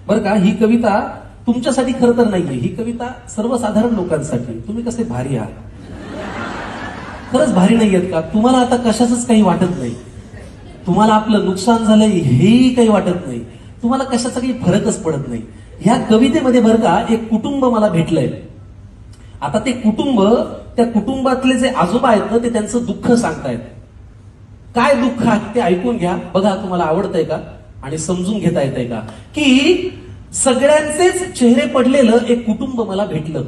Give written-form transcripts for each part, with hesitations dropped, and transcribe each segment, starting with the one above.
बरं का, ही कविता तुमच्यासाठी खरं तर नाहीये, ही कविता सर्वसाधारण लोकांसाठी. तुम्ही कसे भारी आहात, खरंच भारी नाहीयेत का? तुम्हाला आता कशाचंच काही वाटत नाही, तुम्हाला आपलं नुकसान झालंय हेही काही वाटत नाही, तुम्हाला कशाचा काही फरकच पडत नाही. ह्या कवितेमध्ये बरं का एक कुटुंब मला भेटलंय. आता ते कुटुंब, त्या कुटुंबातले जे आजोबा आहेत ना, ते त्यांचं दुःख सांगतायत. काय दुःख आहे ते ऐकून घ्या, बघा तुम्हाला आवडतंय का आणि समजून घेता येतंय का. की सगळ्यांचेच चेहरे पडलेलं एक कुटुंब मला भेटलं,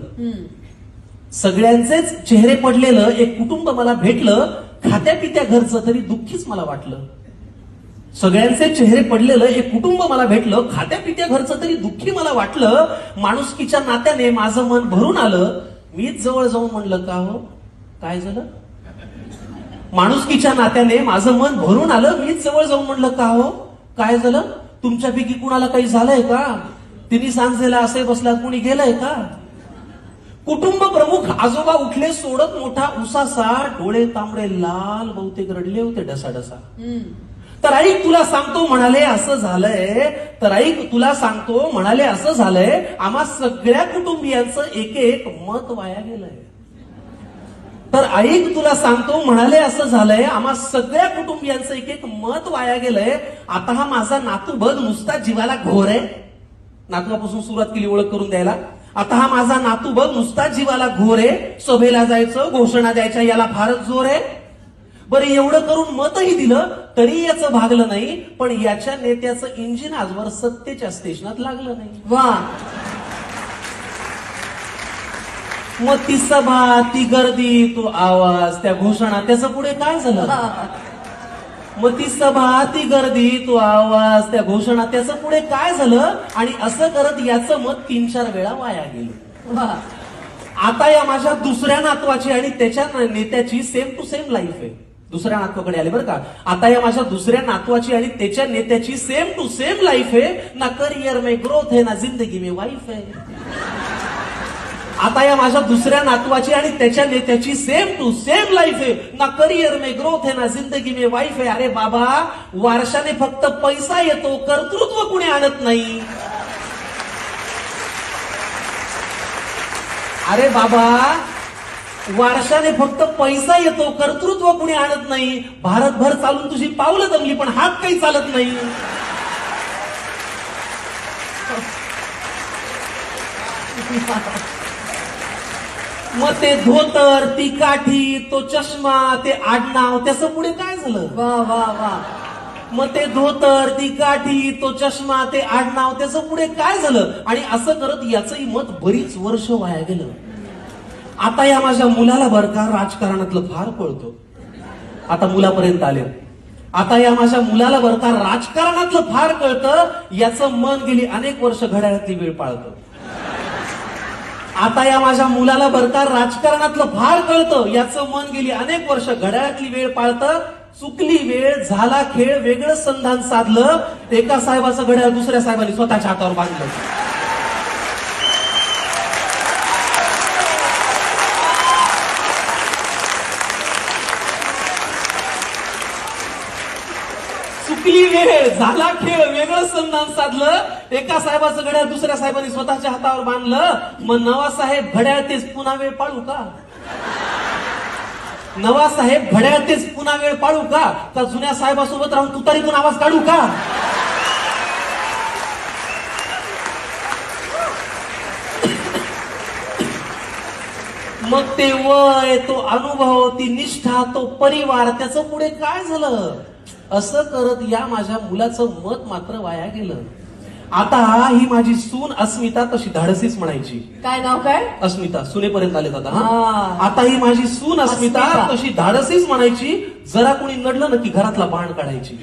सगळ्यांचेच चेहरे पडलेलं एक कुटुंब मला भेटलं, खात्या पित्या घरचं तरी दुःखीच मला वाटलं. सगळ्यांचे चेहरे पडलेलं एक कुटुंब मला भेटलं, खात्या पित्या घरचं तरी दुःखी मला वाटलं. माणुसकीच्या नात्याने माझं मन भरून आलं, मीच जवळ जाऊन म्हणलं का हो काय झालं. माणुसकीच्या नात्याने माझं मन भरून आलं, मीच जवळ जाऊन म्हणलं का हो काय झालं. तुमच्यापैकी कुणाला काही झालंय का, तिन्ही सांजेला असे बसला कुणी गेलंय का. कुटुंब प्रमुख आजोबा उठले सोडत मोठा उसासा, डोळे तांबडे लाल बहुतेक रडले होते ढसाढसा. तर ऐक तुला सांगतो म्हणाले असं झालंय, तर ऐक तुला सांगतो म्हणाले असं झालंय, आम्हा सगळ्या कुटुंबियांचं एक एक मत वाया गेलंय. तर ऐक तुला सांगतो म्हणाले असं झालंय, आम्हा सगळ्या कुटुंबियांचं एक एक मत वाया गेलंय. आता हा माझा नातू बघ नुसता जीवाला घोर आहे. नातूपासून सुरुवात केली ओळख करून द्यायला. आता हा माझा नातू बघ नुसता जीवाला घोर आहे, सभेला जायचं घोषणा द्यायच्या याला फारच जोर आहे. बरं एवढं करून मतही दिलं तरी याचं भागलं नाही, पण याच्या नेत्याचं इंजिन आजवर सत्तेच्या स्टेशनात लागलं नाही. वा. मग ती सभा, ती गर्दी, तो आवाज, त्या घोषणा, त्याचं पुढे काय झालं. मग ती सभा, ती गर्दी, तो आवाज, त्या घोषणा, त्याचं पुढे काय झालं. आणि असं करत याचं मत 3-4 वेळा वाया गेलं. आता या माझ्या दुसऱ्या नातवाची आणि त्याच्या नेत्याची सेम टू सेम लाईफ आहे. दुसऱ्या नातवाकडे आले बरं का. आता या माझ्या दुसऱ्या नातवाची आणि त्याच्या नेत्याची सेम टू सेम लाईफ आहे. ना करियर में ग्रोथ है ना जिंदगी में वाईफ है. आता या माझ्या दुसऱ्या नातवाची आणि त्याच्या नेत्याची सेम टू सेम लाईफ आहे. ना करियर में ग्रोथ है ना जिंदगी में वाईफ आहे. अरे बाबा, वारशाने फक्त पैसा येतो, कर्तृत्व कुणी आणत नाही. अरे बाबा, वारशाने फक्त पैसा येतो, कर्तृत्व कुणी आणत नाही. भारतभर चालून तुझी पावलं जमली पण हात काही चालत नाही. मग ते धोतर, ती काठी, तो चष्मा, ते आडनाव, त्याचं पुढे काय झालं. वा वा वा. मग ते धोतर, ती काठी, तो चष्मा, ते आडनाव, त्याचं पुढे काय झालं. आणि असं करत याचंही मत बरीच वर्ष वाया गेलं. आता या माझ्या मुलाला बरं का राजकारणातलं फार कळतं. आता मुलापर्यंत आले. आता या माझ्या मुलाला बरं का राजकारणातलं फार कळतं. याचं मन गेली अनेक वर्ष घड्याळातली वेळ पाळतं. आता या माझ्या मुलाला बरं का राजकारणातलं फार कळतं. याचं मन गेली अनेक वर्ष घड्याळातली वेळ पाळतं. चुकली वेळ, झाला खेळ, वेगळं संधान साधलं. एका साहेबाचं घड्याळ दुसऱ्या साहेबांनी स्वतःच्या हातावर बांधलं. चुकली वेळ, झाला खेळ, वेगळं संधान साधलं. एका साहेबाचं घड्याळ दुसऱ्या साहेबांनी स्वतःच्या हातावर बांधलं. मग नवा साहेब घड्याळ तेच पुन्हा वेळ पाळू का. नवा साहेब घड्याळ तेच पुन्हा वेळ पाळू का. का जुन्या साहेबासोबत राहून तुतारीतून आवाज काढू का. मग ते वय, तो अनुभव, ती निष्ठा, तो परिवार, त्याचं पुढे काय झालं. असं करत या माझ्या मुलाचं मत मात्र वाया गेलं. आता ही माझी सून अस्मिता तशी धाडसीच म्हणायची. काय नाव काय. अस्मिता. सुनेपर्यंत आले आता. आता ही माझी सून अस्मिता तशी धाडसीच म्हणायची. जरा कोणी नडलं ना की घरातला बाण काढायची.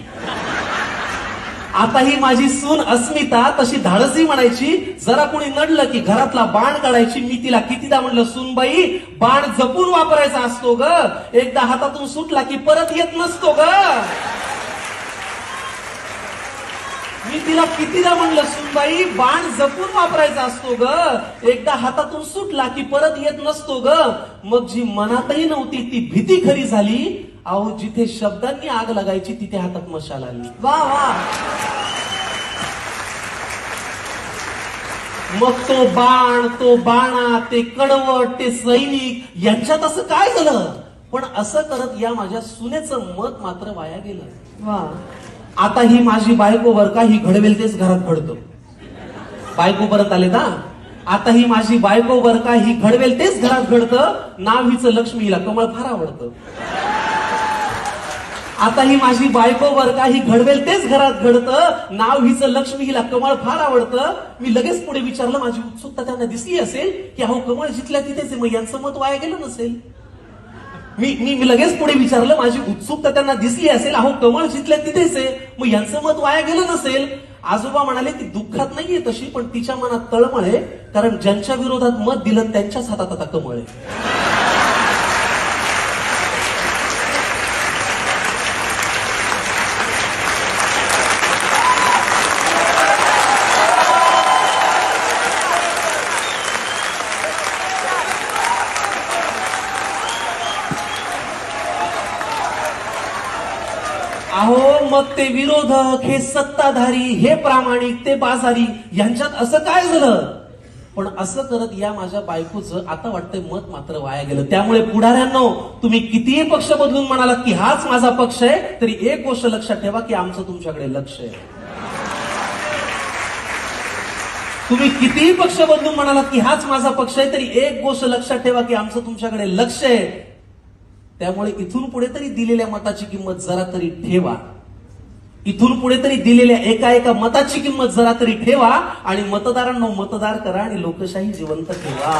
आता ही माझी सून अस्मिता तशी धाडसी म्हणायची. जरा कोणी नडलं की घरातला बाण काढायची. मी तिला कितीदा म्हणलं, सूनबाई बाण जपून वापरायचा असतो ग, एकदा हातातून सुटला की परत येत नसतो ग. मी तिला कितीदा म्हणलं, सूनबाई बाण जपून वापरायचा असतो ग, एकदा हातातून सुटला की परत येत नसतो ग. मग जी मनातही नव्हती ती भीती खरी झाली. अहो, जिथे शब्दांनी आग लागायची तिथे हातात मशाल आली. वा वा. मग तो बाण, तो बाणा, ते कडवट, ते सैनिक यांच्यात असं काय झालं? पण असं करत या माझ्या सुनेचं मत मात्र वाया गेलं. वा, आता ही माझी बायको बर का, ही घडवेल तेच घरात घडतं. बायको परत आले ना, आता ही माझी बायको बर का, ही घडवेल तेच घरात घडतं. नाव हिचं लक्ष्मी, हिला कमळ फार आवडतं. आता ही माझी बायको बर का, ही घडवेल तेच घरात घडतं. नाव हिचं लक्ष्मी, हिला कमळ फार आवडतं. मी लगेच पुढे विचारलं, माझी उत्सुकता त्यांना दिसली असेल की अहो कमळ जिथल्या तिथेच आहे, मग यांचं मत वाया गेलं नसेल. मी लगेच पुढे विचारलं, माझी उत्सुकता त्यांना दिसली असेल, अहो कमळ जिथल्या तिथेच आहे, मग यांचं मत वाया गेलं नसेल. आजोबा म्हणाले, ती दुःखात नाहीये तशी, पण तिच्या मनात तळमळ आहे, कारण ज्यांच्या विरोधात मत दिलं त्यांच्याच हातात आता कमळ आहे. अहो मग ते विरोधक, हे सत्ताधारी, हे प्रामाणिक, ते बाजारी, यांच्यात असं काय झालं? पण असं करत या माझ्या बायकोचं आता वाटतंय मत मात्र वाया गेलं. त्यामुळे पुढाऱ्यांनो, तुम्ही कितीही पक्ष बदलून म्हणालात की हाच माझा पक्ष आहे, तरी एक गोष्ट लक्षात ठेवा की आमचं तुमच्याकडे लक्ष आहे. तुम्ही कितीही पक्ष बदलून म्हणालात की हाच माझा पक्ष आहे, तरी एक गोष्ट लक्षात ठेवा की आमचं तुमच्याकडे लक्ष आहे. त्यामुळे इथून पुढे तरी दिलेल्या मताची किंमत जरा तरी ठेवा. इथून पुढे तरी दिलेल्या एका एका मताची किंमत जरा तरी ठेवा आणि मतदारांना मतदार करा आणि लोकशाही जिवंत ठेवा.